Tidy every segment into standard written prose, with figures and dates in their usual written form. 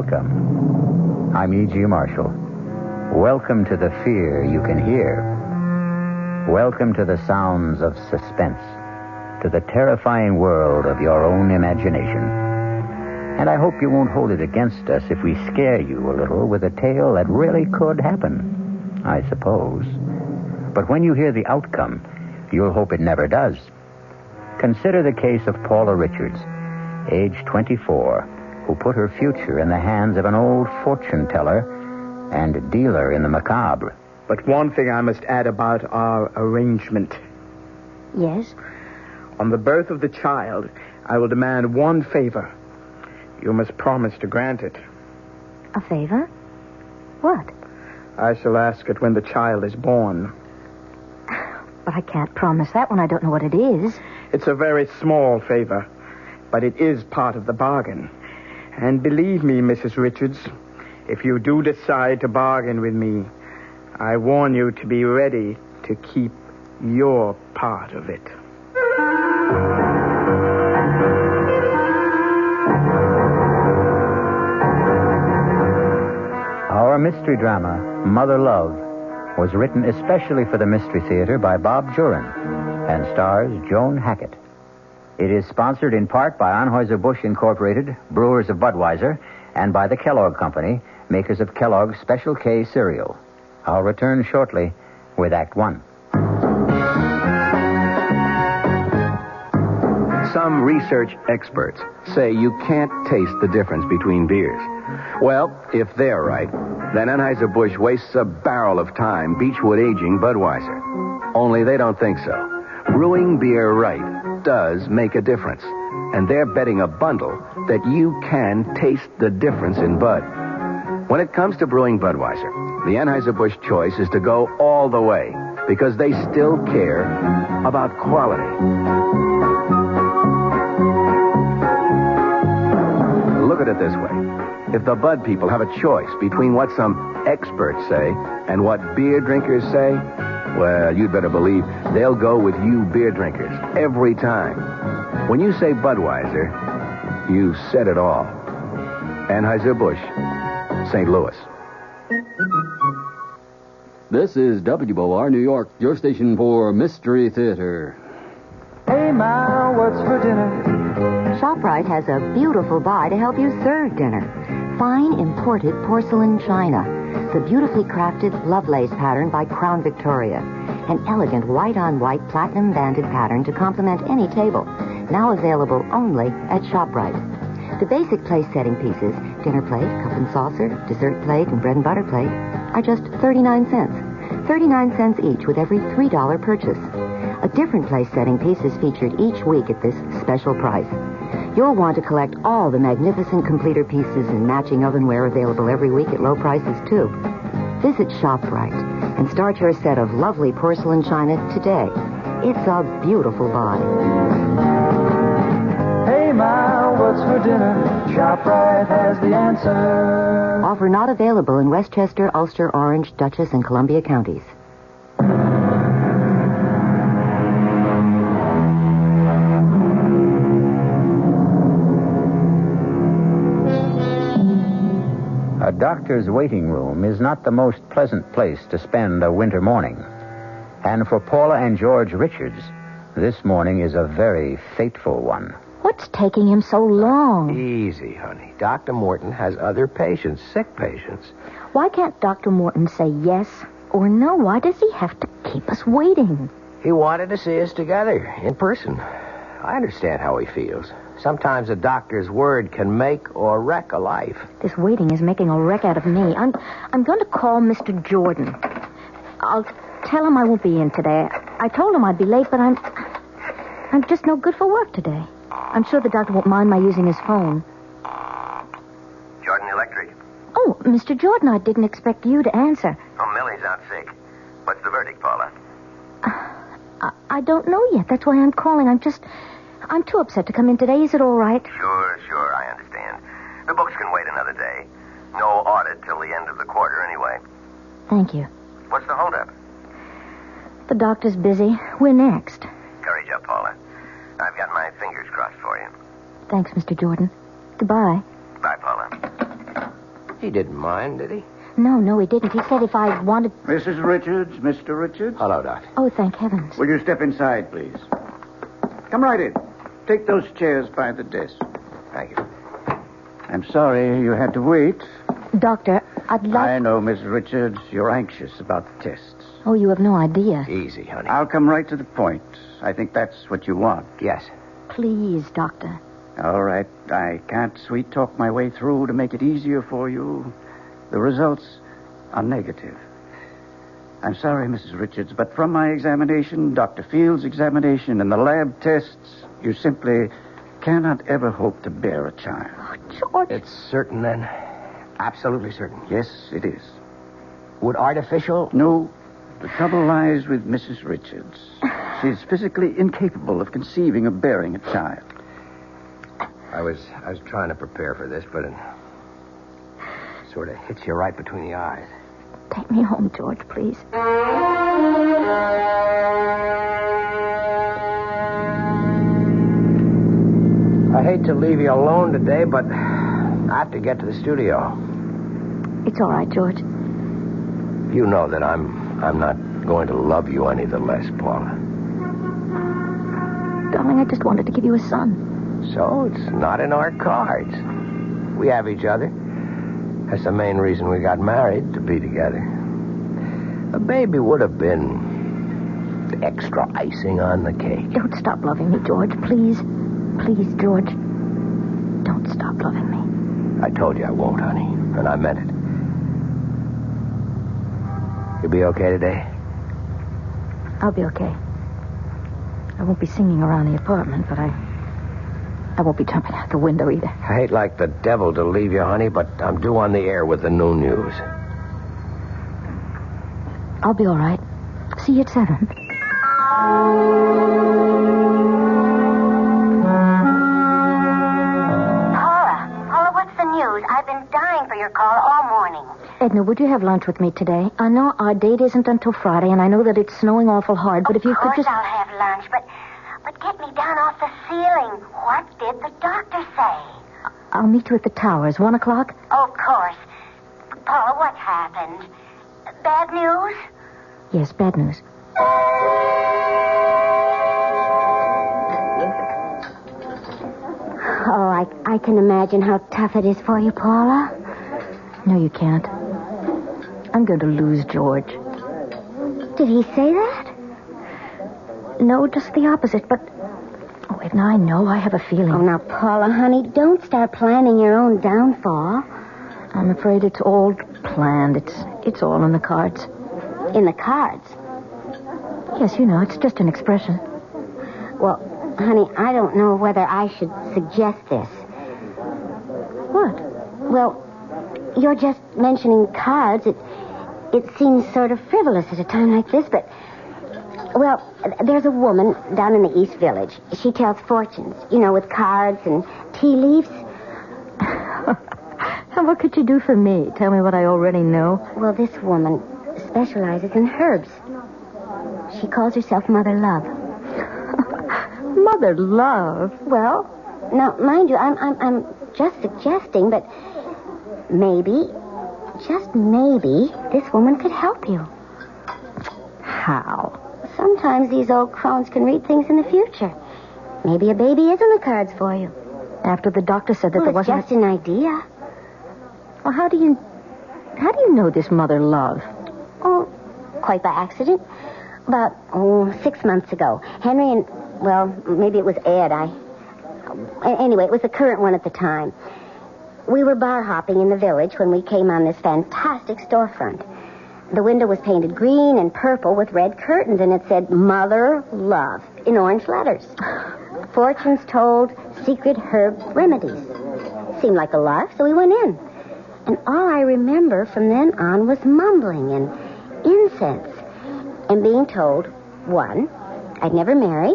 Welcome. I'm E.G. Marshall. Welcome to the fear you can hear. Welcome to the sounds of suspense, to the terrifying world of your own imagination. And I hope you won't hold it against us if we scare you a little with a tale that really could happen, I suppose. But when you hear the outcome, you'll hope it never does. Consider the case of Paula Richards, age 24, who put her future in the hands of an old fortune teller and dealer in the macabre. But one thing I must add about our arrangement. Yes? On the birth of the child, I will demand one favor. You must promise to grant it. A favor? What? I shall ask it when the child is born. But I can't promise that when I don't know what it is. It's a very small favor, but it is part of the bargain. And believe me, Mrs. Richards, if you do decide to bargain with me, I warn you to be ready to keep your part of it. Our mystery drama, Mother Love, was written especially for the Mystery Theater by Bob Jurin and stars Joan Hackett. It is sponsored in part by Anheuser-Busch Incorporated, brewers of Budweiser, and by the Kellogg Company, makers of Kellogg's Special K cereal. I'll return shortly with Act One. Some research experts say you can't taste the difference between beers. Well, if they're right, then Anheuser-Busch wastes a barrel of time Beechwood aging Budweiser. Only they don't think so. Brewing beer right does make a difference. And they're betting a bundle that you can taste the difference in Bud. When it comes to brewing Budweiser, the Anheuser-Busch choice is to go all the way because they still care about quality. Look at it this way. If the Bud people have a choice between what some experts say and what beer drinkers say, well, you'd better believe they'll go with you beer drinkers every time. When you say Budweiser, you said it all. Anheuser-Busch, St. Louis. This is WOR New York, your station for Mystery Theater. Hey, Ma, what's for dinner? ShopRite has a beautiful buy to help you serve dinner. Fine imported porcelain china. The beautifully crafted Lovelace pattern by Crown Victoria. An elegant white-on-white platinum-banded pattern to complement any table. Now available only at ShopRite. The basic place-setting pieces, dinner plate, cup and saucer, dessert plate, and bread and butter plate, are just 39 cents. 39 cents each with every $3 purchase. A different place-setting piece is featured each week at this special price. You'll want to collect all the magnificent completer pieces and matching ovenware available every week at low prices, too. Visit ShopRite and start your set of lovely porcelain china today. It's a beautiful buy. Hey, Ma, what's for dinner? ShopRite has the answer. Offer not available in Westchester, Ulster, Orange, Dutchess, and Columbia counties. A doctor's waiting room is not the most pleasant place to spend a winter morning. And for Paula and George Richards, this morning is a very fateful one. What's taking him so long? Easy, honey. Dr. Morton has other patients, sick patients. Why can't Dr. Morton say yes or no? Why does he have to keep us waiting? He wanted to see us together, in person. I understand how he feels. Sometimes a doctor's word can make or wreck a life. This waiting is making a wreck out of me. I'm going to call Mr. Jordan. I'll tell him I won't be in today. I told him I'd be late, but I'm just no good for work today. I'm sure the doctor won't mind my using his phone. Jordan Electric. Oh, Mr. Jordan, I didn't expect you to answer. Oh, Millie's out sick. What's the verdict, Paula? I don't know yet. That's why I'm calling. I'm too upset to come in today. Is it all right? Sure, I understand. The books can wait another day. No audit till the end of the quarter anyway. Thank you. What's the holdup? The doctor's busy. We're next. Courage up, Paula. I've got my fingers crossed for you. Thanks, Mr. Jordan. Goodbye. Bye, Paula. He didn't mind, did he? No, he didn't. He said if I wanted... Mrs. Richards, Mr. Richards. Hello, Doctor. Oh, thank heavens. Will you step inside, please? Come right in. Take those chairs by the desk. Thank you. I'm sorry you had to wait. Doctor, I'd like... I know, Miss Richards, you're anxious about the tests. Oh, you have no idea. Easy, honey. I'll come right to the point. I think that's what you want. Yes. Please, Doctor. All right. I can't sweet-talk my way through to make it easier for you. The results are negative. I'm sorry, Mrs. Richards, but from my examination, Dr. Field's examination, and the lab tests, you simply cannot ever hope to bear a child. Oh, George. It's certain, then? Absolutely certain? Yes, it is. Would artificial... No. The trouble lies with Mrs. Richards. She's physically incapable of conceiving or bearing a child. I was trying to prepare for this, but it sort of hits you right between the eyes. Take me home, George, please. I hate to leave you alone today, but I have to get to the studio. It's all right, George. You know that I'm not going to love you any the less, Paula. Darling, I just wanted to give you a son. So it's not in our cards. We have each other. That's the main reason we got married, to be together. A baby would have been the extra icing on the cake. Don't stop loving me, George. Please. Please, George. Don't stop loving me. I told you I won't, honey. And I meant it. You'll be okay today? I'll be okay. I won't be singing around the apartment, but I won't be jumping out the window either. I hate like the devil to leave you, honey, but I'm due on the air with the noon news. I'll be all right. See you at 7. Paula, what's the news? I've been dying for your call all morning. Edna, would you have lunch with me today? I know our date isn't until Friday, and I know that it's snowing awful hard, but if you could just... Of course I'll have lunch, but get me down off the ceiling. What did the doctor say? I'll meet you at the towers, 1 o'clock? Of course. Paula, what happened? Bad news? Yes, bad news. Oh, I can imagine how tough it is for you, Paula. No, you can't. I'm going to lose George. Did he say that? No, just the opposite, but... Oh, Edna, I know. I have a feeling. Oh, now, Paula, honey, don't start planning your own downfall. I'm afraid it's all planned. It's all in the cards. In the cards? Yes, you know, it's just an expression. Well, honey, I don't know whether I should suggest this. What? Well, you're just mentioning cards. It seems sort of frivolous at a time like this, but... Well, there's a woman down in the East Village. She tells fortunes, with cards and tea leaves. And what could you do for me? Tell me what I already know. Well, this woman specializes in herbs. She calls herself Mother Love. Mother Love? Well, now, mind you, I'm just suggesting, but maybe, just maybe, this woman could help you. How? Sometimes these old crones can read things in the future. Maybe a baby is in the cards for you. After the doctor said that there wasn't... It's just an idea. Well, how do you know this Mother Love? Oh, quite by accident. About 6 months ago. Henry and, well, maybe it was Ed. Anyway, it was the current one at the time. We were bar hopping in the village when we came on this fantastic storefront. The window was painted green and purple with red curtains, and it said, Mother Love, in orange letters. Fortunes told, secret herb remedies. Seemed like a lark, so we went in. And all I remember from then on was mumbling and incense. And being told, 1, I'd never marry.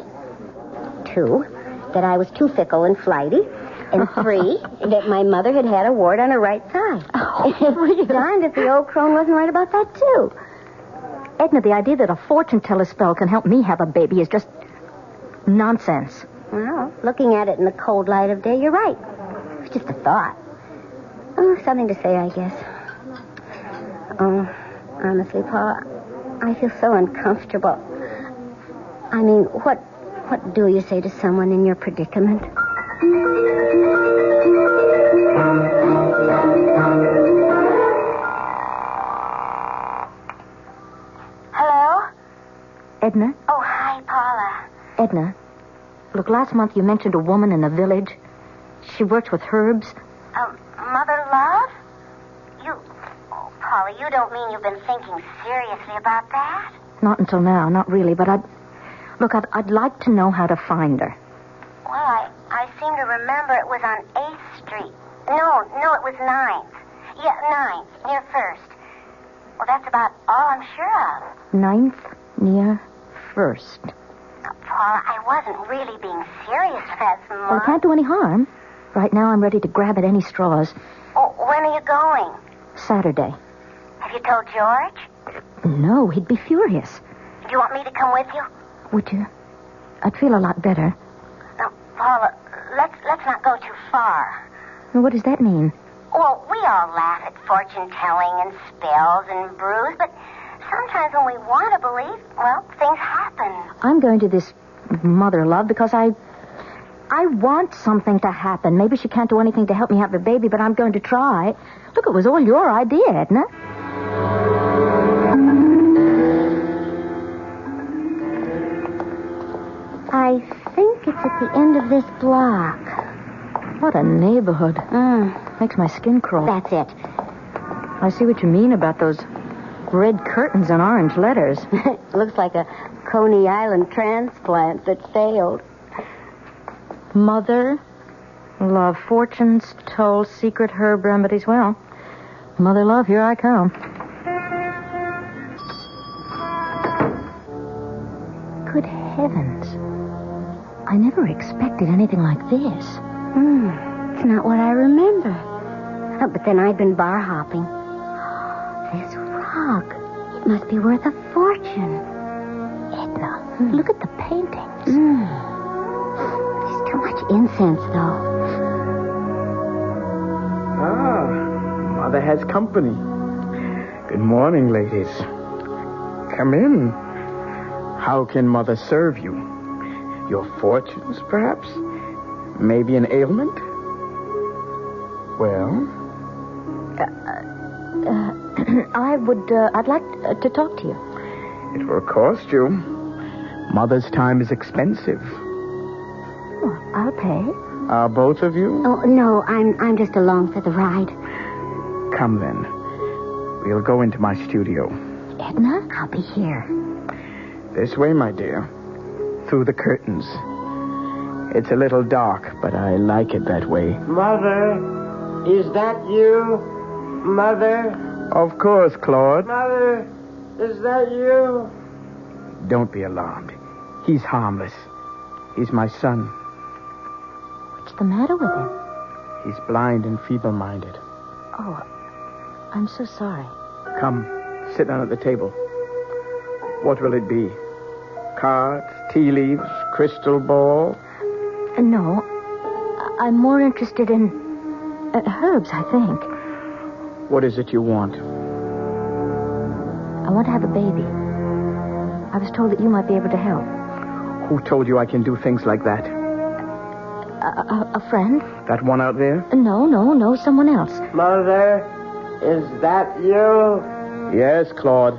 2, that I was too fickle and flighty. And 3, that my mother had a wart on her right side. Oh, really? Darned if the old crone wasn't right about that, too. Edna, the idea that a fortune teller spell can help me have a baby is just nonsense. Well, looking at it in the cold light of day, you're right. It's just a thought. Oh, something to say, I guess. Oh, honestly, Paula, I feel so uncomfortable. I mean, what do you say to someone in your predicament? Hello? Edna? Oh, hi, Paula. Edna, look, last month you mentioned a woman in the village. She works with herbs. Mother Love? Oh, Paula, you don't mean you've been thinking seriously about that? Not until now, not really, but I'd like to know how to find her. Well, I seem to remember it was on 8th Street. No, it was 9th. Yeah, 9th, near 1st. Well, that's about all I'm sure of. 9th, near 1st. Now, Paula, I wasn't really being serious last month. Well, it can't do any harm. Right now, I'm ready to grab at any straws. Oh, when are you going? Saturday. Have you told George? No, he'd be furious. Do you want me to come with you? Would you? I'd feel a lot better. Now, Paula, let's not go too far. What does that mean? Well, we all laugh at fortune-telling and spells and brews, but sometimes when we want to believe, well, things happen. I'm going to this Mother Love because I want something to happen. Maybe she can't do anything to help me have a baby, but I'm going to try. Look, it was all your idea, Edna. I think it's at the end of this block. What a neighborhood. Makes my skin crawl. That's it. I see what you mean about those red curtains and orange letters. Looks like a Coney Island transplant that failed. Mother Love, fortunes told, secret herb remedies. Well, Mother Love, here I come. Good heavens. I never expected anything like this. It's not what I remember. Oh, but then I've been bar hopping. This rug, it must be worth a fortune. Edna, look at the paintings. There's too much incense, though. Mother has company. Good morning, ladies. Come in. How can Mother serve you? Your fortunes, perhaps? Maybe an ailment? Well? I'd like to talk to you. It will cost you. Mother's time is expensive. Well, I'll pay. Are both of you? Oh, no, I'm just along for the ride. Come then. We'll go into my studio. Edna, I'll be here. This way, my dear. Through the curtains. It's a little dark, but I like it that way. Mother, is that you? Mother? Of course, Claude. Mother, is that you? Don't be alarmed. He's harmless. He's my son. What's the matter with him? He's blind and feeble-minded. Oh, I'm so sorry. Come, sit down at the table. What will it be? Cards, tea leaves, crystal ball? No. I'm more interested in herbs, I think. What is it you want? I want to have a baby. I was told that you might be able to help. Who told you I can do things like that? A friend? That one out there? No, someone else. Mother, is that you? Yes, Claude.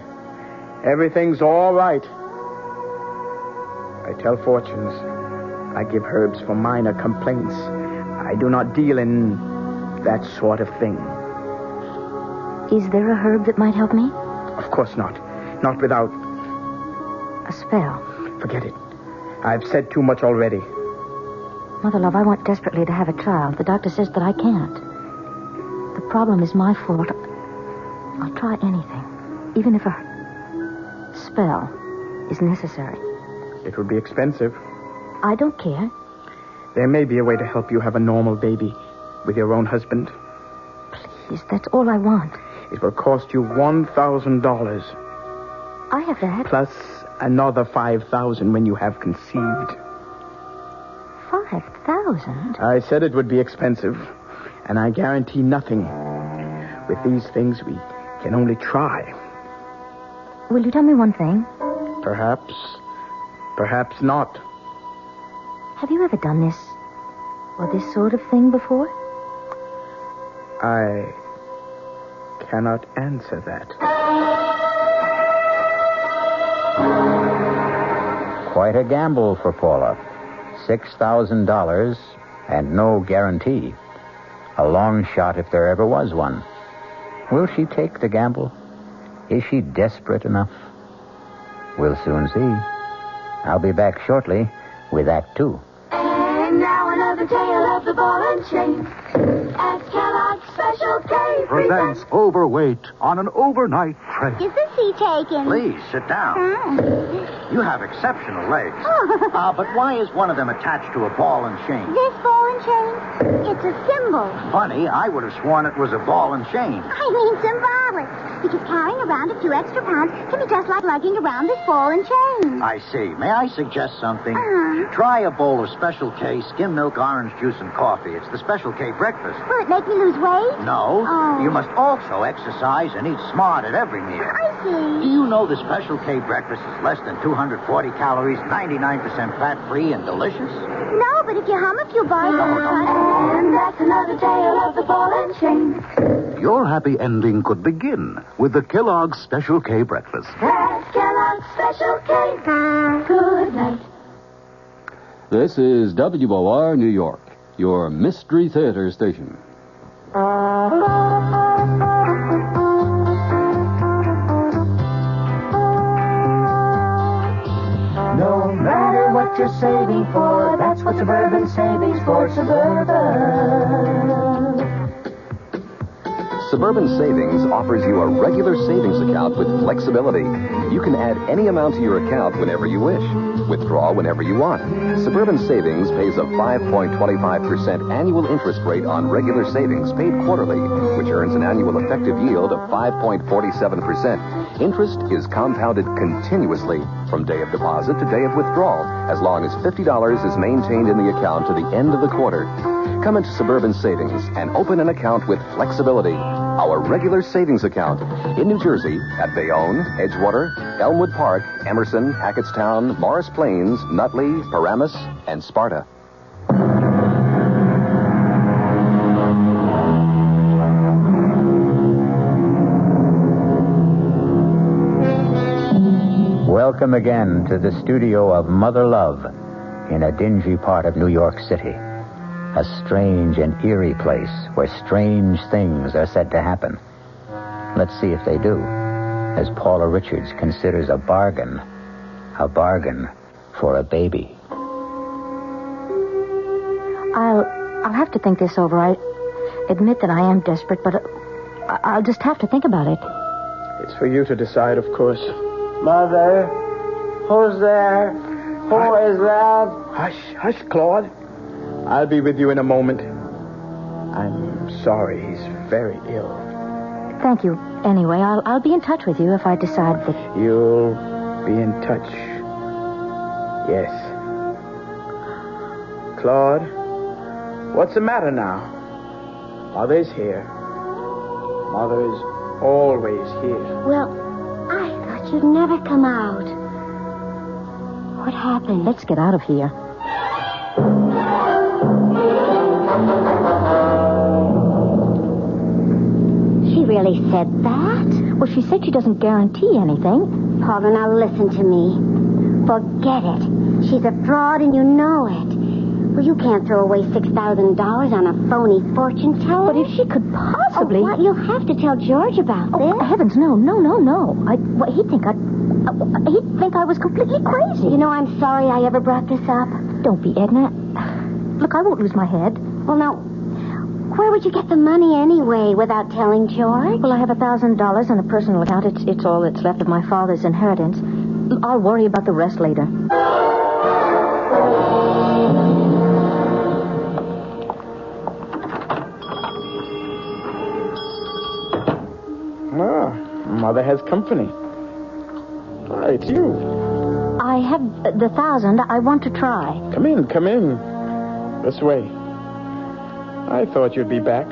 Everything's all right. I tell fortunes. I give herbs for minor complaints. I do not deal in that sort of thing. Is there a herb that might help me? Of course not. Not without... a spell. Forget it. I've said too much already. Mother Love, I want desperately to have a child. The doctor says that I can't. The problem is my fault. I'll try anything. Even if a spell is necessary. It would be expensive. I don't care. There may be a way to help you have a normal baby with your own husband. Please, that's all I want. It will cost you $1,000. I have that. Plus another $5,000 when you have conceived. 5,000? I said it would be expensive, and I guarantee nothing. With these things, we can only try. Will you tell me one thing? Perhaps not. Have you ever done this or this sort of thing before? I cannot answer that. Quite a gamble for Paula. $6,000 and no guarantee. A long shot if there ever was one. Will she take the gamble? Is she desperate enough? We'll soon see. I'll be back shortly with Act 2. And now another tale of the ball and chain. At Kellogg's Special K Presents Overweight on an overnight train. Is the seat taken? Please, sit down. You have exceptional legs. But why is one of them attached to a ball and chain? This ball and chain? It's a symbol. Funny, I would have sworn it was a ball and chain. I mean symbolic. Because carrying around a few extra pounds can be just like lugging around this ball and chain. I see. May I suggest something? Uh-huh. Try a bowl of Special K skim milk, orange juice, and coffee. It's the Special K breakfast. Will it make me lose weight? No. Oh. You must also exercise and eat smart at every meal. I see. Do you know the Special K breakfast is less than 240 calories, 99% fat-free, and delicious? No, but if you hum a few bars... And that's another tale of the ball and chain. Your happy ending could begin with the Kellogg's Special K breakfast. That's Kellogg's Special K. Good night. This is WOR New York, your Mystery Theater station. No matter what you're saving for, that's what Suburban Savings for Suburban. Suburban Savings offers you a regular savings account with flexibility. You can add any amount to your account whenever you wish. Withdraw whenever you want. Suburban Savings pays a 5.25% annual interest rate on regular savings paid quarterly, which earns an annual effective yield of 5.47%. Interest is compounded continuously from day of deposit to day of withdrawal, as long as $50 is maintained in the account to the end of the quarter. Come into Suburban Savings and open an account with flexibility. Our regular savings account in New Jersey at Bayonne, Edgewater, Elmwood Park, Emerson, Hackettstown, Morris Plains, Nutley, Paramus, and Sparta. Welcome again to the studio of Mother Love in a dingy part of New York City. A strange and eerie place where strange things are said to happen. Let's see if they do, as Paula Richards considers a bargain for a baby. I'll have to think this over. I admit that I am desperate, but I'll just have to think about it. It's for you to decide, of course. Mother, who's there? Who is that? Hush, Claude. I'll be with you in a moment. I'm sorry, he's very ill. Thank you. Anyway, I'll be in touch with you if I decide that... You'll be in touch. Yes. Claude, what's the matter now? Mother's here. Mother is always here. Well, I thought you'd never come out. What happened? Let's get out of here. She really said that? Well, she said she doesn't guarantee anything. Paula, now listen to me. Forget it. She's a fraud and you know it. Well, you can't throw away $6,000 on a phony fortune teller. But if she could possibly... Oh, what? You'll have to tell George about this. Oh, heavens, no. He'd think I was completely crazy. You know, I'm sorry I ever brought this up. Don't be, Edna. Look, I won't lose my head. Well, now, where would you get the money anyway without telling George? Well, I have $1,000 in a personal account. It's all that's left of my father's inheritance. I'll worry about the rest later. Mother has company. It's you. I have the 1,000. I want to try. Come in. This way. I thought you'd be back.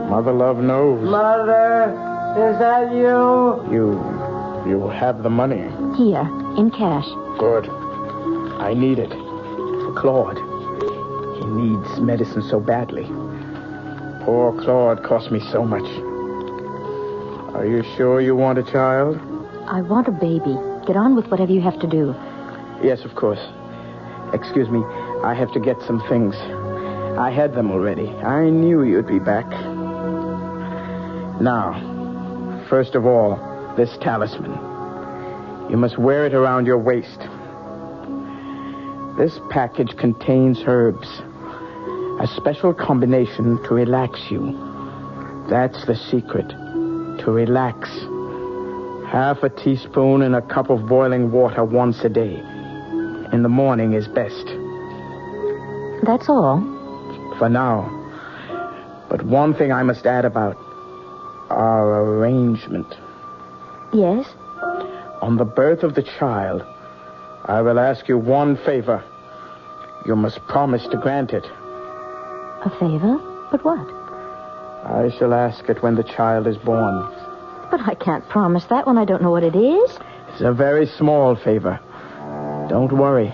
Mother Love knows. Mother, is that you? You have the money. Here, in cash. Good. I need it. For Claude. He needs medicine so badly. Poor Claude cost me so much. Are you sure you want a child? I want a baby. Get on with whatever you have to do. Yes, of course. Excuse me. I have to get some things. I had them already. I knew you'd be back. Now, first of all, this talisman. You must wear it around your waist. This package contains herbs. A special combination to relax you. That's the secret. To relax. Half a teaspoon in a cup of boiling water once a day. In the morning is best. That's all? For now. But one thing I must add about our arrangement. Yes? On the birth of the child, I will ask you one favor. You must promise to grant it. A favor? But what? I shall ask it when the child is born. But I can't promise that when I don't know what it is. It's a very small favor. Don't worry.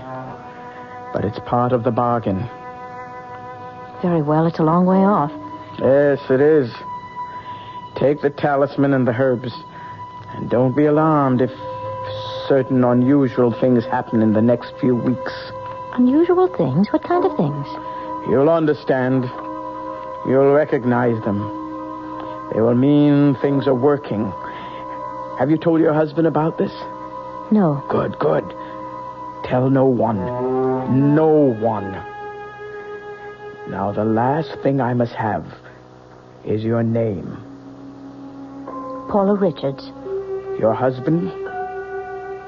But it's part of the bargain. Very well, it's a long way off. Yes, it is. Take the talisman and the herbs. And don't be alarmed if certain unusual things happen in the next few weeks. Unusual things? What kind of things? You'll understand. You'll recognize them. They will mean things are working. Have you told your husband about this? No. Good. Tell no one. No one. Now, the last thing I must have is your name. Paula Richards. Your husband?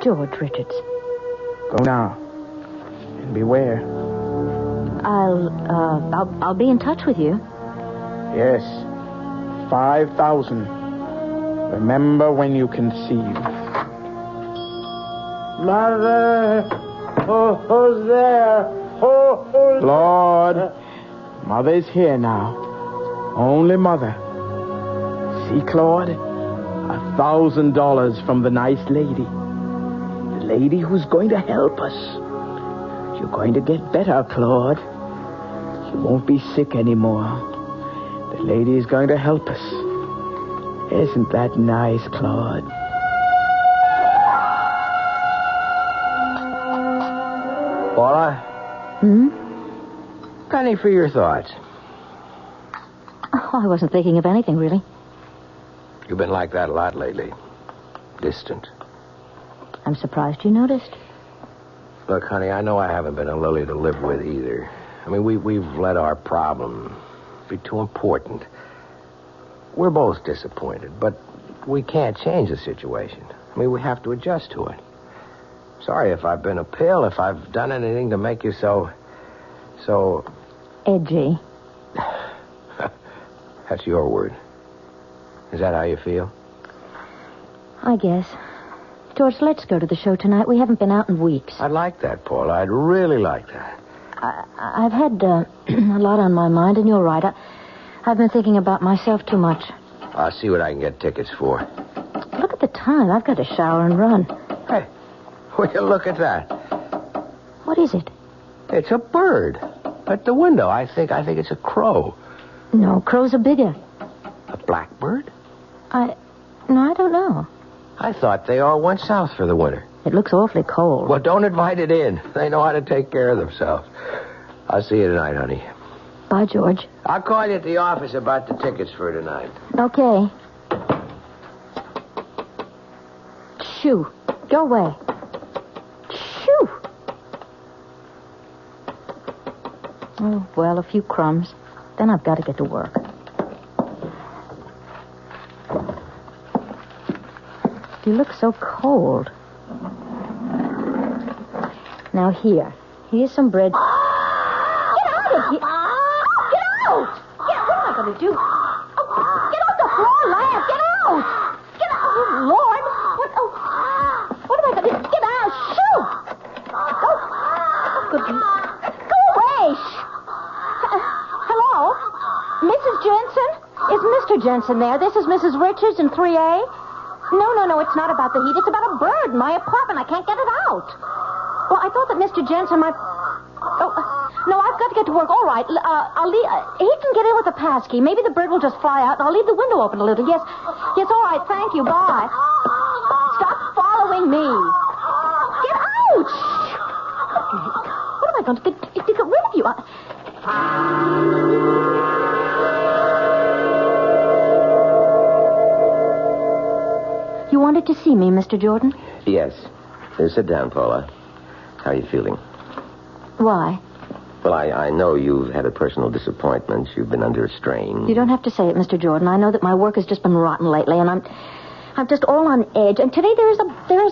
George Richards. Go now. And beware. I'll be in touch with you. Yes. 5,000. Remember when you conceive. Mother! Who's there? Who's Lord, Mother's here now. Only Mother. See, Claude? $1,000 from the nice lady. The lady who's going to help us. You're going to get better, Claude. You won't be sick anymore. The lady is going to help us. Isn't that nice, Claude? Paula? Penny for your thoughts. Oh, I wasn't thinking of anything, really. You've been like that a lot lately. Distant. I'm surprised you noticed. Look, honey, I know I haven't been a lily to live with either. I mean, we've let our problem be too important. We're both disappointed, but we can't change the situation. I mean, we have to adjust to it. Sorry if I've been a pill, if I've done anything to make you so... Edgy. That's your word. Is that how you feel? I guess. George, let's go to the show tonight. We haven't been out in weeks. I'd like that, Paula. I'd really like that. I've had a lot on my mind, and you're right. I've been thinking about myself too much. I'll see what I can get tickets for. Look at the time. I've got to shower and run. Hey, will you look at that? What is it? It's a bird. At the window. I think it's a crow. No, crows are bigger. A blackbird? No, I don't know. I thought they all went south for the winter. It looks awfully cold. Well, don't invite it in. They know how to take care of themselves. I'll see you tonight, honey. Bye, George. I'll call you at the office about the tickets for tonight. Okay. Shoo. Go away. Shoo. Oh, well, a few crumbs. Then I've got to get to work. You look so cold. Now, here's some bread. Get out of here! Get out! What am I going to do? Oh, get off the floor, lad! Get out! Get out! Oh, Lord! What am I going to do? Get out! Shoot! Go away! Hello? Mrs. Jensen? Is Mrs. Mr. Jensen there. This is Mrs. Richards in 3A. No, it's not about the heat. It's about a bird in my apartment. I can't get it out. Well, I thought that Mr. Jensen might... Oh, no, I've got to get to work. All right, I'll leave... he can get in with the passkey. Maybe the bird will just fly out, and I'll leave the window open a little. Yes, all right, thank you. Bye. Stop following me. Get out! What am I going to do to get rid of you? You wanted to see me, Mr. Jordan? Yes. Sit down, Paula. How are you feeling? Why? Well, I know you've had a personal disappointment. You've been under a strain. You don't have to say it, Mr. Jordan. I know that my work has just been rotten lately, and I'm just all on edge. And today there is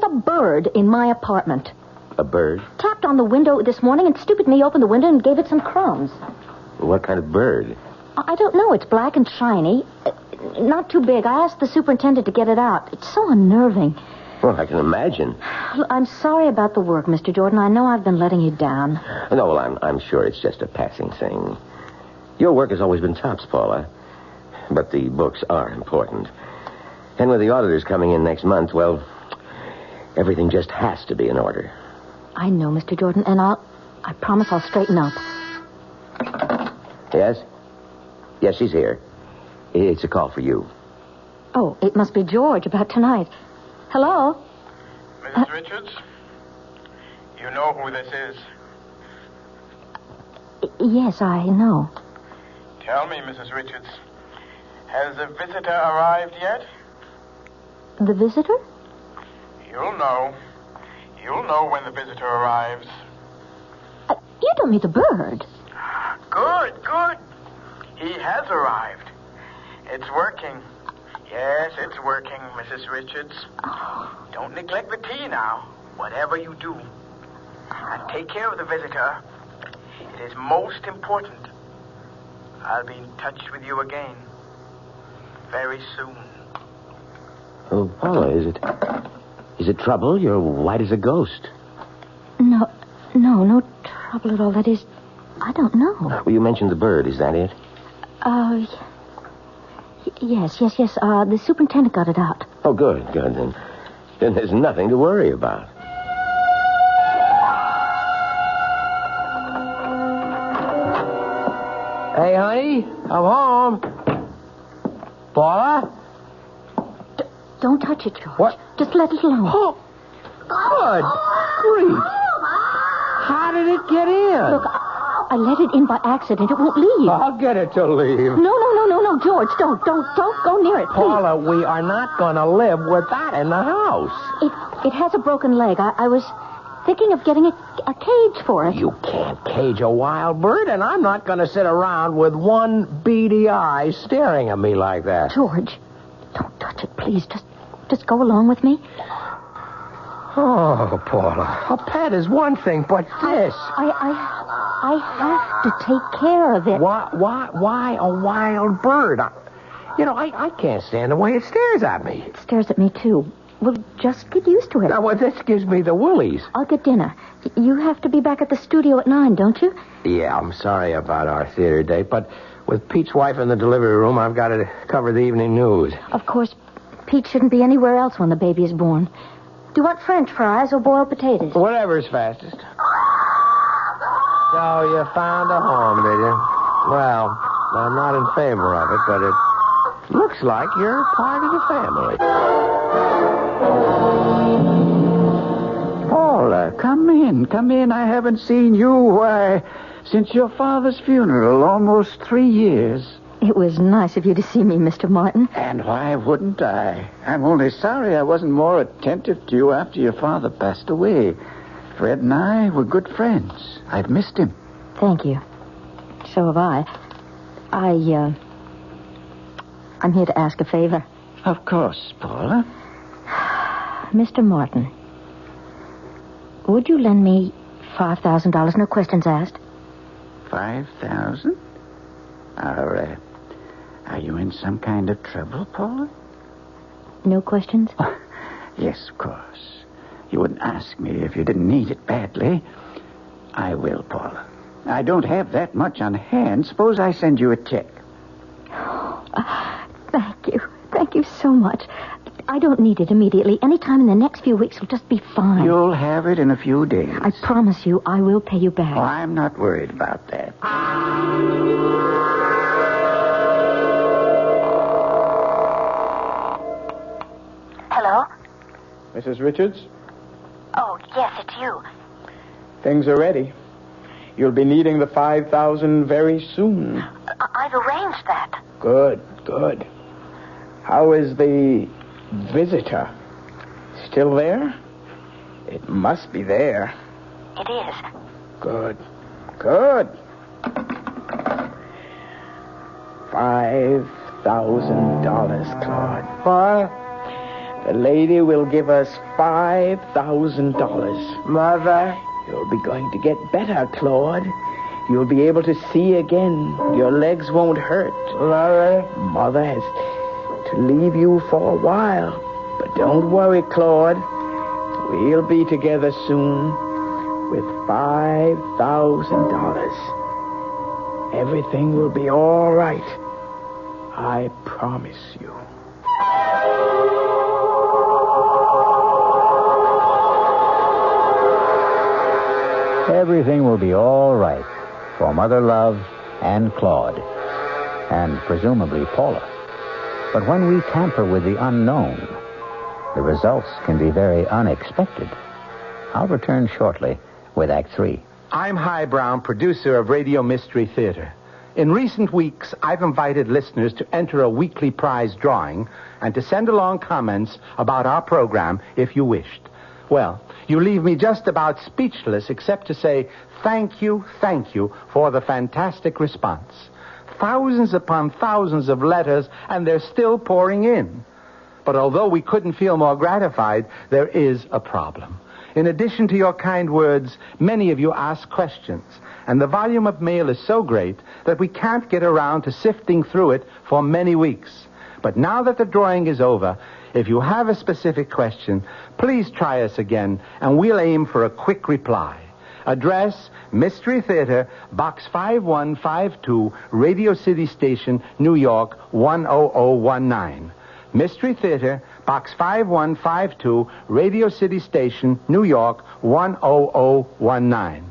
a bird in my apartment. A bird? Tapped on the window this morning, and stupid me opened the window and gave it some crumbs. What kind of bird? I don't know. It's black and shiny. Not too big. I asked the superintendent to get it out. It's so unnerving. Well, I can imagine. I'm sorry about the work, Mr. Jordan. I know I've been letting you down. No, well, I'm sure it's just a passing thing. Your work has always been tops, Paula. But the books are important. And with the auditors coming in next month, well, everything just has to be in order. I know, Mr. Jordan, and I promise I'll straighten up. Yes? Yes, she's here. It's a call for you. Oh, it must be George about tonight. Hello? Mrs. Richards? You know who this is? Yes, I know. Tell me, Mrs. Richards, has the visitor arrived yet? The visitor? You'll know. You'll know when the visitor arrives. You don't mean the bird. Good. He has arrived. It's working. Yes, it's working, Mrs. Richards. Oh. Don't neglect the tea now, whatever you do. And take care of the visitor. It is most important. I'll be in touch with you again very soon. Oh, Paula, is it trouble? You're white as a ghost. No trouble at all. That is, I don't know. Well, you mentioned the bird. Is that it? Yes. The superintendent got it out. Oh, good. Then there's nothing to worry about. Hey, honey, I'm home. Paula? Don't touch it, George. What? Just let it alone. Oh, good grief. How did it get in? Look, I let it in by accident. It won't leave. I'll get it to leave. No, George, don't go near it, please. Paula, we are not going to live with that in the house. It has a broken leg. I was thinking of getting a cage for it. You can't cage a wild bird, and I'm not going to sit around with one beady eye staring at me like that. George, don't touch it, please. Just go along with me. Oh, Paula, a pet is one thing, but this... I have to take care of it. Why a wild bird? I can't stand the way it stares at me. It stares at me, too. Well, just get used to it. Now, this gives me the willies. I'll get dinner. You have to be back at the studio at 9, don't you? Yeah, I'm sorry about our theater date, but with Pete's wife in the delivery room, I've got to cover the evening news. Of course, Pete shouldn't be anywhere else when the baby is born. Do you want French fries or boiled potatoes? Whatever's fastest. So you found a home, did you? Well, I'm not in favor of it, but it looks like you're part of the family. Paula, come in. I haven't seen you, since your father's funeral, almost 3 years. It was nice of you to see me, Mr. Martin. And why wouldn't I? I'm only sorry I wasn't more attentive to you after your father passed away. Fred and I were good friends. I've missed him. Thank you. So have I. I'm here to ask a favor. Of course, Paula. Mr. Martin, would you lend me $5,000, no questions asked? 5,000? Are you in some kind of trouble, Paula? No questions? Yes, of course. You wouldn't ask me if you didn't need it badly. I will, Paula. I don't have that much on hand. Suppose I send you a check. so much. I don't need it immediately. Any time in the next few weeks will just be fine. You'll have it in a few days. I promise you, I will pay you back. Oh, I'm not worried about that. Hello? Mrs. Richards, Oh, yes, it's you. things are ready. You'll be needing the $5,000 very soon. I've arranged that. Good, good. How is the visitor? Still there? It must be there. It is. Good, good. $5,000, Claude. What? The lady will give us $5,000. Mother? You'll be going to get better, Claude. You'll be able to see again. Your legs won't hurt. Mother? Mother has to leave you for a while. But don't worry, Claude. We'll be together soon with $5,000. Everything will be all right. I promise you. Everything will be all right for Mother Love and Claude, and presumably Paula. But when we tamper with the unknown, the results can be very unexpected. I'll return shortly with Act 3. I'm Himan Brown, producer of Radio Mystery Theater. In recent weeks, I've invited listeners to enter a weekly prize drawing and to send along comments about our program if you wished. Well, you leave me just about speechless except to say thank you for the fantastic response. Thousands upon thousands of letters, and they're still pouring in. But although we couldn't feel more gratified, there is a problem. In addition to your kind words, many of you ask questions, and the volume of mail is so great that we can't get around to sifting through it for many weeks. But now that the drawing is over, if you have a specific question, please try us again, and we'll aim for a quick reply. Address, Mystery Theater, Box 5152, Radio City Station, New York, 10019. Mystery Theater, Box 5152, Radio City Station, New York, 10019.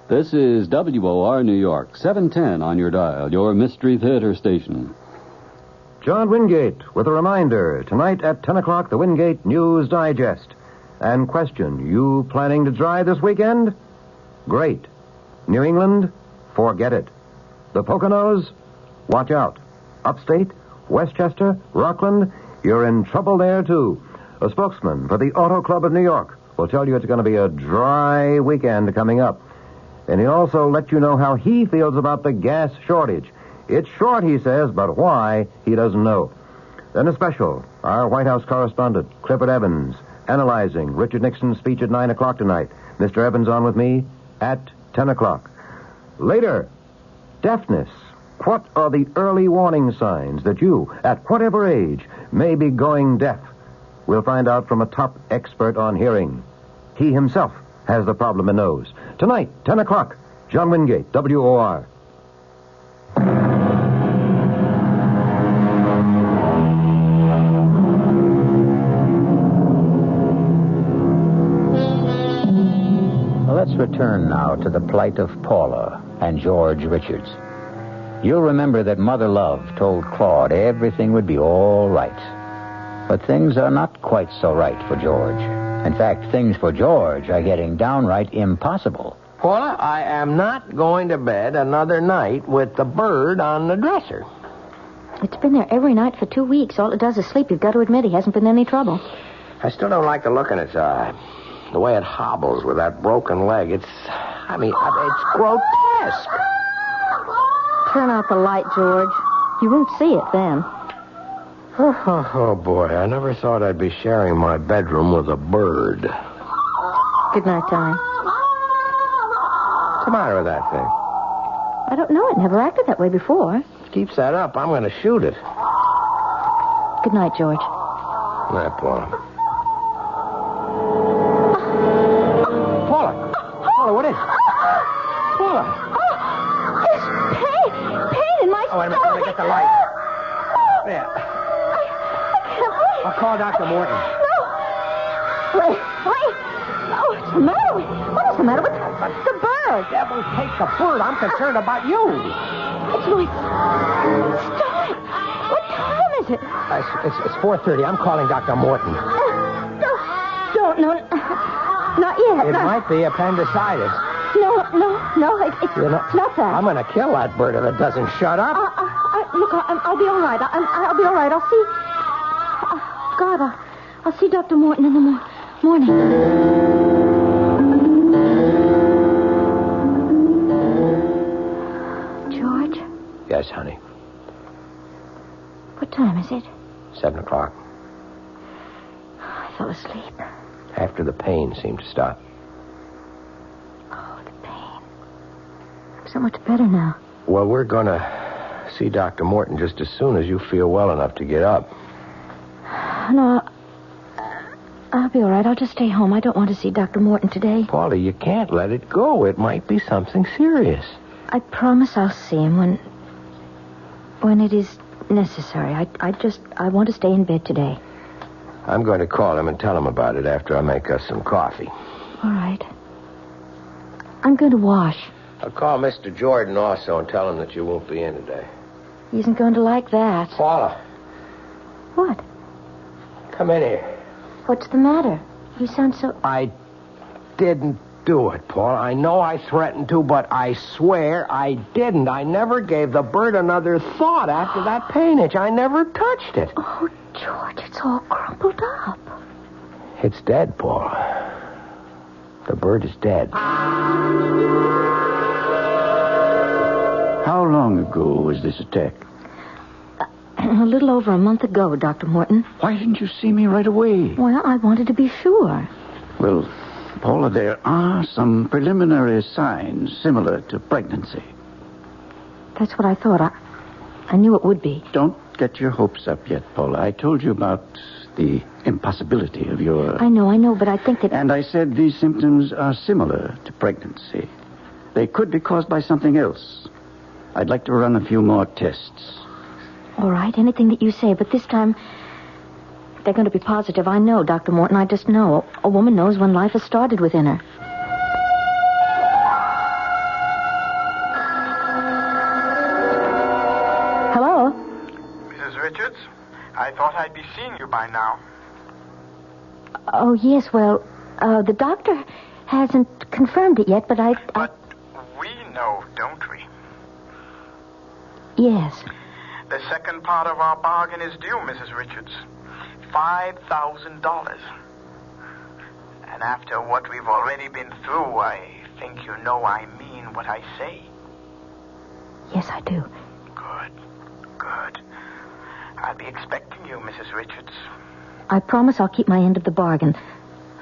This is WOR New York, 710 on your dial, your Mystery Theater station. John Wingate with a reminder. Tonight at 10 o'clock, the Wingate News Digest. And question, you planning to drive this weekend? Great. New England? Forget it. The Poconos? Watch out. Upstate? Westchester? Rockland? You're in trouble there, too. A spokesman for the Auto Club of New York will tell you it's going to be a dry weekend coming up. And he'll also let you know how he feels about the gas shortage. It's short, he says, but why, he doesn't know. Then a special, our White House correspondent, Clifford Evans, analyzing Richard Nixon's speech at 9 o'clock tonight. Mr. Evans on with me at 10 o'clock. Later, deafness. What are the early warning signs that you, at whatever age, may be going deaf? We'll find out from a top expert on hearing. He himself has the problem and knows. Tonight, 10 o'clock, John Wingate, WOR. Let's return now to the plight of Paula and George Richards. You'll remember that Mother Love told Claude everything would be all right. But things are not quite so right for George. In fact, things for George are getting downright impossible. Paula, I am not going to bed another night with the bird on the dresser. It's been there every night for 2 weeks. All it does is sleep. You've got to admit he hasn't been any trouble. I still don't like the look in its eye. The way it hobbles with that broken leg. It's grotesque. Turn out the light, George. You won't see it then. Oh, boy. I never thought I'd be sharing my bedroom with a bird. Good night, darling. What's the matter with that thing? I don't know. It never acted that way before. If it keeps that up, I'm going to shoot it. Good night, George. Good night, Paula. Paula, what is it? Paula. There's pain in my Oh, wait a minute. Let me get the light. There. I'll call Dr. Morton. No. Wait. Oh, what's the matter? What is the matter with the bird? Devil, take the bird. I'm concerned about you. It's going. Stop it. What time is it? It's 4:30. I'm calling Dr. Morton. No. Not yet. It might be appendicitis. No. It's not that. I'm going to kill that bird if it doesn't shut up. Look, I'll be all right. I'll be all right. I'll see. God, I'll see Dr. Morton in the morning. George? Yes, honey. What time is it? 7 o'clock. I fell asleep. After the pain seemed to stop. Oh, the pain. I'm so much better now. Well, we're going to see Dr. Morton just as soon as you feel well enough to get up. No, I'll be all right. I'll just stay home. I don't want to see Dr. Morton today. Paula, you can't let it go. It might be something serious. I promise I'll see him when it is necessary. I want to stay in bed today. I'm going to call him and tell him about it after I make us some coffee. All right. I'm going to wash. I'll call Mr. Jordan also and tell him that you won't be in today. He isn't going to like that. Paula. What? Come in here. What's the matter? You sound so... I didn't do it, Paul. I know I threatened to, but I swear I didn't. I never gave the bird another thought after that pain itch. I never touched it. Oh, George, it's all crumpled up. It's dead, Paul. The bird is dead. How long ago was this attack? A little over a month ago, Dr. Morton. Why didn't you see me right away? Well, I wanted to be sure. Well, Paula, there are some preliminary signs similar to pregnancy. That's what I thought. I knew it would be. Don't get your hopes up yet, Paula. I told you about the impossibility of your... I know, but I think that... And I said these symptoms are similar to pregnancy. They could be caused by something else. I'd like to run a few more tests. All right, anything that you say, but this time they're going to be positive. I know, Dr. Morton, I just know. A woman knows when life has started within her. Hello? Mrs. Richards, I thought I'd be seeing you by now. Oh, yes, well, the doctor hasn't confirmed it yet, but But we know, don't we? Yes. The second part of our bargain is due, Mrs. Richards. $5,000. And after what we've already been through, I think you know I mean what I say. Yes, I do. Good. I'll be expecting you, Mrs. Richards. I promise I'll keep my end of the bargain.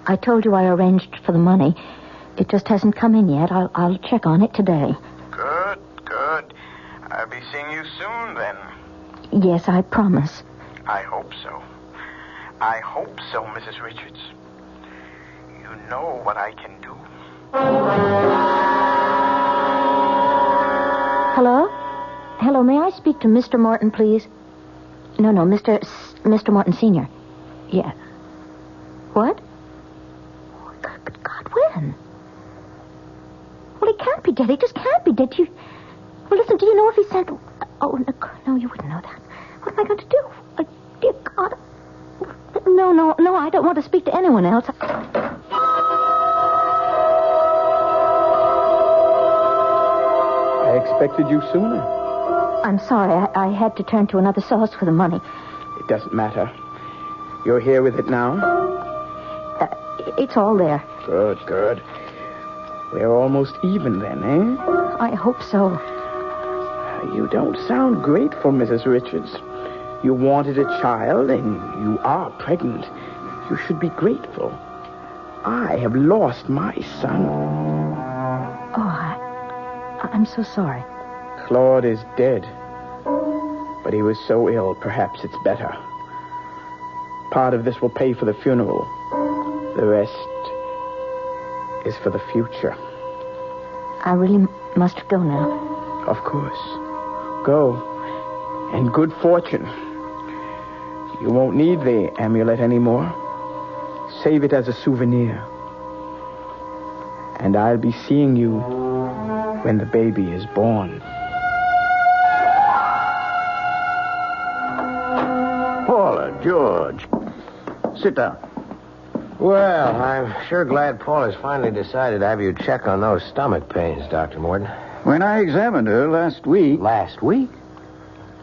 I told you I arranged for the money. It just hasn't come in yet. I'll check on it today. Good. I'll be seeing you soon, then. Yes, I promise. I hope so, Mrs. Richards. You know what I can do. Hello, may I speak to Mr. Morton, please? No, Mr. Morton Sr. Yeah. What? Oh, good God, when? Well, he can't be dead. He just can't be dead. Well, listen, do you know if he sent... Oh, no, you wouldn't know that. What am I going to do? Dear God. No, I don't want to speak to anyone else. I expected you sooner. I'm sorry. I had to turn to another source for the money. It doesn't matter. You're here with it now? It's all there. Good. We're almost even then, eh? I hope so. You don't sound grateful, Mrs. Richards. You wanted a child, and you are pregnant. You should be grateful. I have lost my son. Oh, I'm so sorry. Claude is dead. But he was so ill, perhaps it's better. Part of this will pay for the funeral. The rest is for the future. I really must go now. Of course. Go. And good fortune. You won't need the amulet anymore. Save it as a souvenir. And I'll be seeing you when the baby is born. Paula, George. Sit down. Well, I'm sure glad Paula's finally decided to have you check on those stomach pains, Dr. Morton. When I examined her last week... Last week?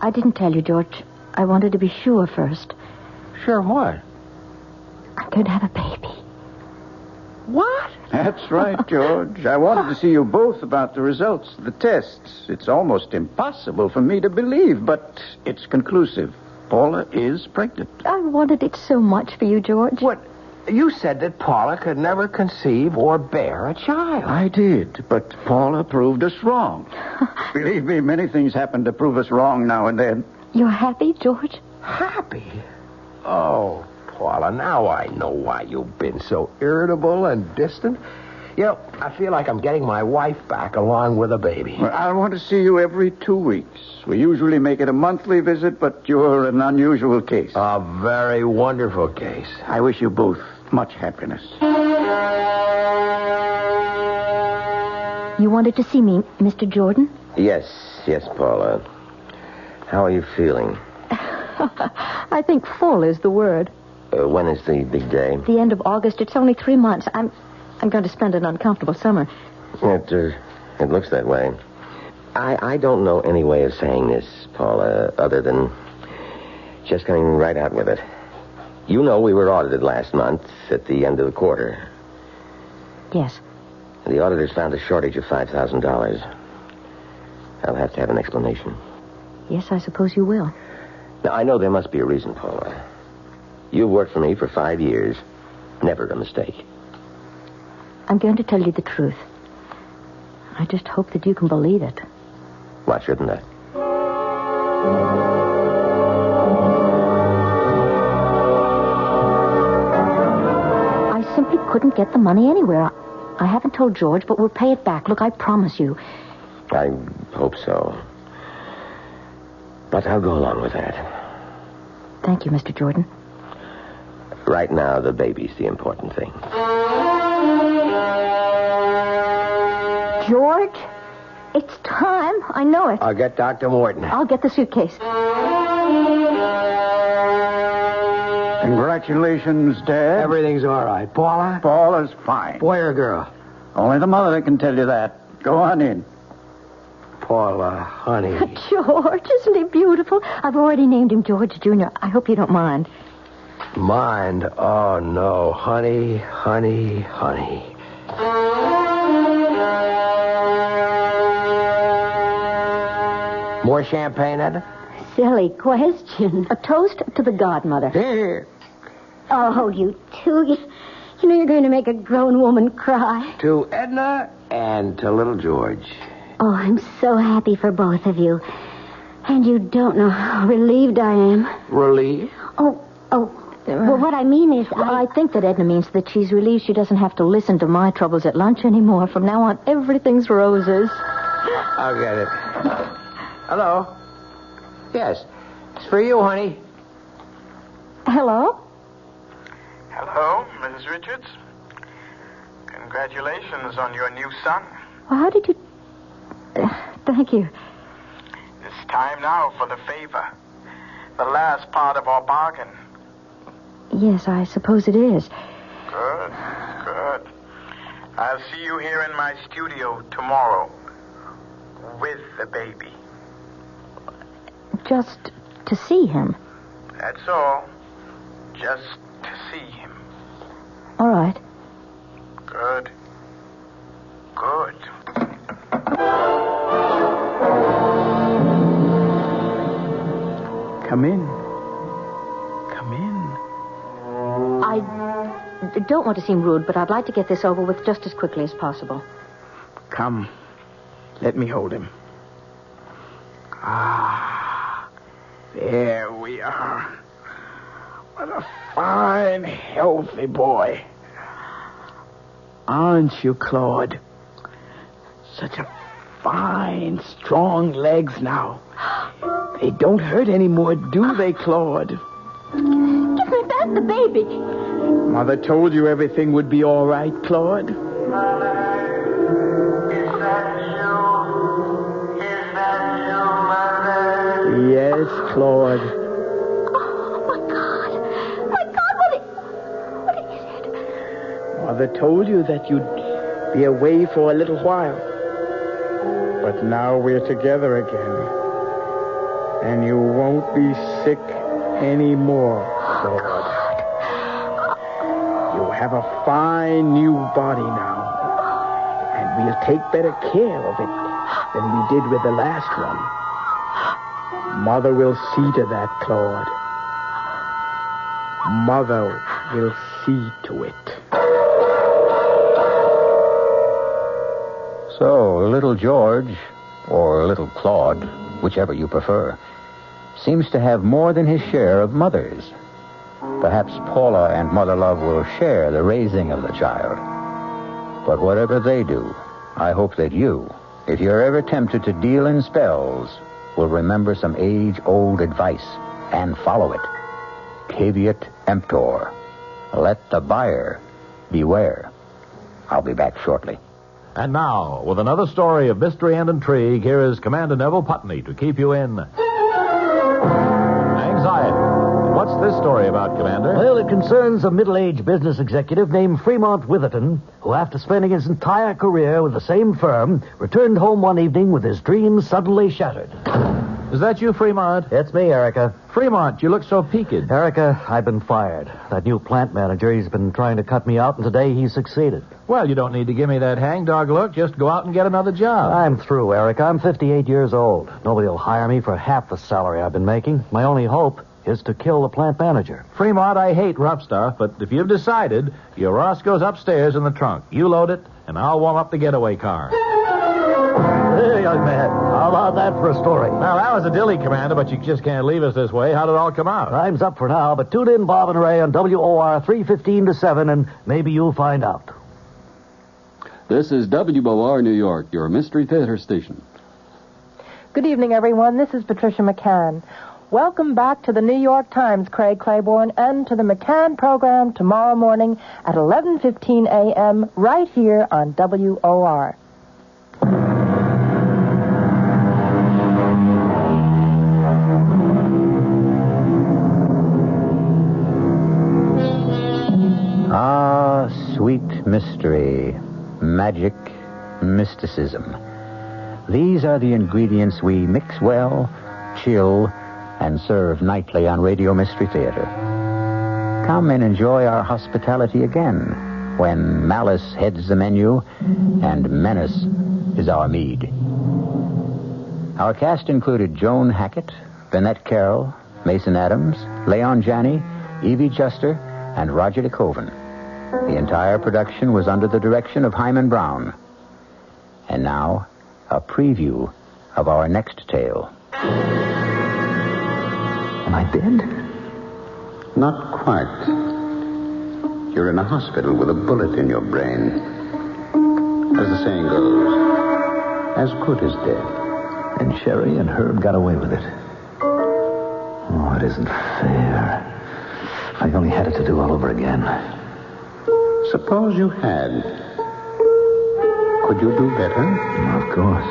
I didn't tell you, George. I wanted to be sure first. Sure what? I'm going to have a baby. What? That's right, George. I wanted to see you both about the results of the tests. It's almost impossible for me to believe, but it's conclusive. Paula is pregnant. I wanted it so much for you, George. What? You said that Paula could never conceive or bear a child. I did, but Paula proved us wrong. Believe me, many things happen to prove us wrong now and then. You're happy, George? Happy? Oh, Paula, now I know why you've been so irritable and distant. You know, I feel like I'm getting my wife back along with a baby. Well, I want to see you every 2 weeks. We usually make it a monthly visit, but you're an unusual case. A very wonderful case. I wish you both much happiness. You wanted to see me, Mr. Jordan? Yes, Paula. How are you feeling? I think full is the word. When is the big day? The end of August. It's only 3 months. I'm going to spend an uncomfortable summer. It looks that way. I don't know any way of saying this, Paula, other than just coming right out with it. You know we were audited last month at the end of the quarter. Yes. The auditors found a shortage of $5,000. I'll have to have an explanation. Yes, I suppose you will. Now, I know there must be a reason, Paula. You've worked for me for 5 years. Never a mistake. I'm going to tell you the truth. I just hope that you can believe it. Why shouldn't I? I simply couldn't get the money anywhere. I haven't told George, but we'll pay it back. Look, I promise you. I hope so. But I'll go along with that. Thank you, Mr. Jordan. Right now, the baby's the important thing. George, it's time. I know it. I'll get Dr. Morton. I'll get the suitcase. Congratulations, Dad. Everything's all right. Paula? Paula's fine. Boy or girl? Only the mother can tell you that. Go on in. Paula, honey. George, isn't he beautiful? I've already named him George Jr. I hope you don't mind. Mind? Oh, no. Honey, honey, honey. More champagne, Edna? Silly question. A toast to the godmother. Here. Oh, you two. You know you're going to make a grown woman cry. To Edna and to little George. Oh, I'm so happy for both of you. And you don't know how relieved I am. Relieved? Oh. Well, what I mean is, I think that Edna means that she's relieved she doesn't have to listen to my troubles at lunch anymore. From now on, everything's roses. I'll get it. Hello? Yes. It's for you, honey. Hello? Hello, Mrs. Richards. Congratulations on your new son. Well, how did you... thank you. It's time now for the favor. The last part of our bargain. Yes, I suppose it is. Good. I'll see you here in my studio tomorrow. With the baby. Just to see him? That's all. Just to see him. All right. Good. Come in. I don't want to seem rude, but I'd like to get this over with just as quickly as possible. Come. Let me hold him. There we are. What a fine, healthy boy. Aren't you, Claude? Such a fine, strong legs now. They don't hurt anymore, do they, Claude? the baby? Mother told you everything would be all right, Claude. Yes, Claude. Oh, my God. My God, what is it? Mother told you that you'd be away for a little while. But now we're together again. And you won't be sick anymore, Claude. You have a fine new body now. And we'll take better care of it than we did with the last one. Mother will see to that, Claude. Mother will see to it. So, little George, or little Claude, whichever you prefer, seems to have more than his share of mothers. Perhaps Paula and Mother Love will share the raising of the child. But whatever they do, I hope that you, if you're ever tempted to deal in spells, will remember some age-old advice and follow it. Caveat emptor. Let the buyer beware. I'll be back shortly. And now, with another story of mystery and intrigue, here is Commander Neville Putney to keep you in anxiety. What's this story about, Commander? Well, it concerns a middle-aged business executive named Fremont Witherton, who, after spending his entire career with the same firm, returned home one evening with his dreams suddenly shattered. Is that you, Fremont? It's me, Erica. Fremont, you look so peaked. Erica, I've been fired. That new plant manager, he's been trying to cut me out, and today he's succeeded. Well, you don't need to give me that hangdog look. Just go out and get another job. I'm through, Erica. I'm 58 years old. Nobody will hire me for half the salary I've been making. My only hope is to kill the plant manager. Fremont, I hate rough stuff, but if you've decided, your Roscoe's upstairs in the trunk. You load it, and I'll warm up the getaway car. Hey, young man, how about that for a story? Well, that was a dilly, Commander, but you just can't leave us this way. How did it all come out? Time's up for now, but tune in, Bob and Ray, on WOR 3:15 to 7, and maybe you'll find out. This is WOR New York, your Mystery Theater station. Good evening, everyone. This is Patricia McCann. Welcome back to the New York Times, Craig Claiborne, and to the McCann program tomorrow morning at 11:15 a.m. right here on WOR. Ah, sweet mystery, magic, mysticism. These are the ingredients we mix well, chill, and serve nightly on Radio Mystery Theater. Come and enjoy our hospitality again when malice heads the menu and menace is our mead. Our cast included Joan Hackett, Bennett Carroll, Mason Adams, Leon Janney, Evie Juster, and Roger DeCoven. The entire production was under the direction of Himan Brown. And now, a preview of our next tale. Am I dead? Not quite. You're in a hospital with a bullet in your brain. As the saying goes, as good as dead. And Sherry and Herb got away with it. Oh, it isn't fair. If I only had it to do all over again. Suppose you had. Could you do better? Of course.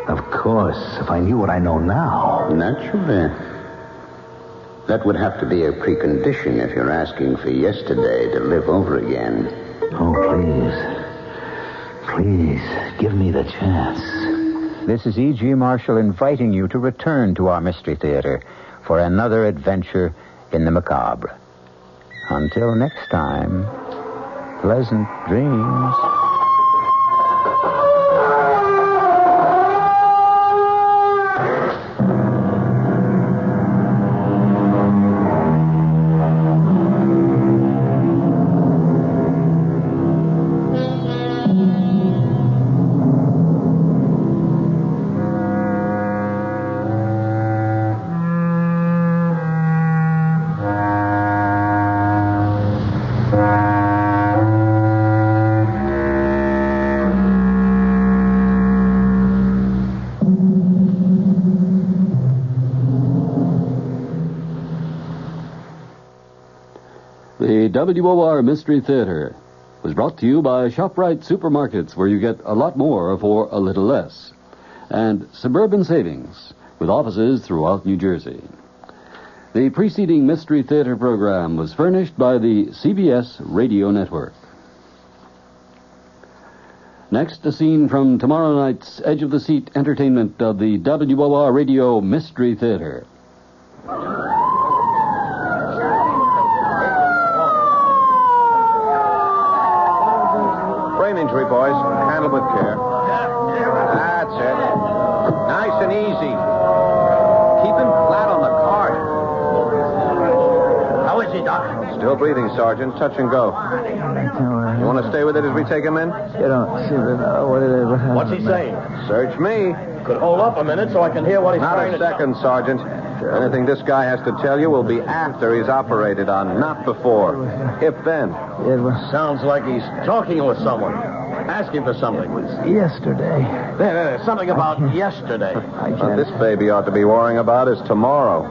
Of course, if I knew what I know now. Naturally. That would have to be a precondition if you're asking for yesterday to live over again. Oh, please. Please, give me the chance. This is E.G. Marshall inviting you to return to our Mystery Theater for another adventure in the macabre. Until next time, pleasant dreams. The WOR Mystery Theater was brought to you by ShopRite Supermarkets, where you get a lot more for a little less, and Suburban Savings, with offices throughout New Jersey. The preceding Mystery Theater program was furnished by the CBS Radio Network. Next, a scene from tomorrow night's Edge of the Seat entertainment of the WOR Radio Mystery Theater. Brain injury, boys. Handle with care. That's it. Nice and easy. Keep him flat on the cart. How is he, Doc? Still breathing, Sergeant. Touch and go. You want to stay with it as we take him in? You don't seem to know what it is. What's he saying? Search me. Could hold up a minute so I can hear what he's Not trying a to second, Sergeant. Anything this guy has to tell you will be after he's operated on, not before. If then. Sounds like he's talking with someone. Ask him for something. Yesterday. There, something about yesterday. What this baby ought to be worrying about is tomorrow.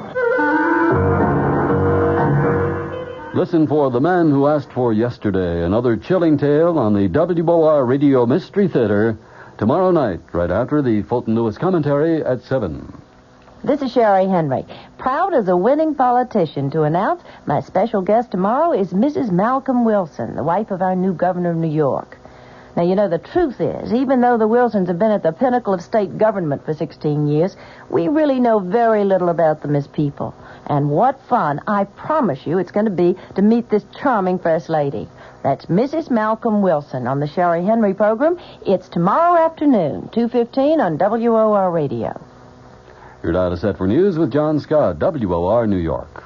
Listen for The Man Who Asked for Yesterday, another chilling tale on the WOR Radio Mystery Theater, tomorrow night, right after the Fulton Lewis commentary at 7. This is Sherry Henry, proud as a winning politician to announce my special guest tomorrow is Mrs. Malcolm Wilson, the wife of our new governor of New York. Now, you know, the truth is, even though the Wilsons have been at the pinnacle of state government for 16 years, we really know very little about them as people. And what fun, I promise you, it's going to be to meet this charming First Lady. That's Mrs. Malcolm Wilson on the Sherry Henry program. It's tomorrow afternoon, 2:15 on WOR Radio. You're now set for news with John Scott, WOR New York.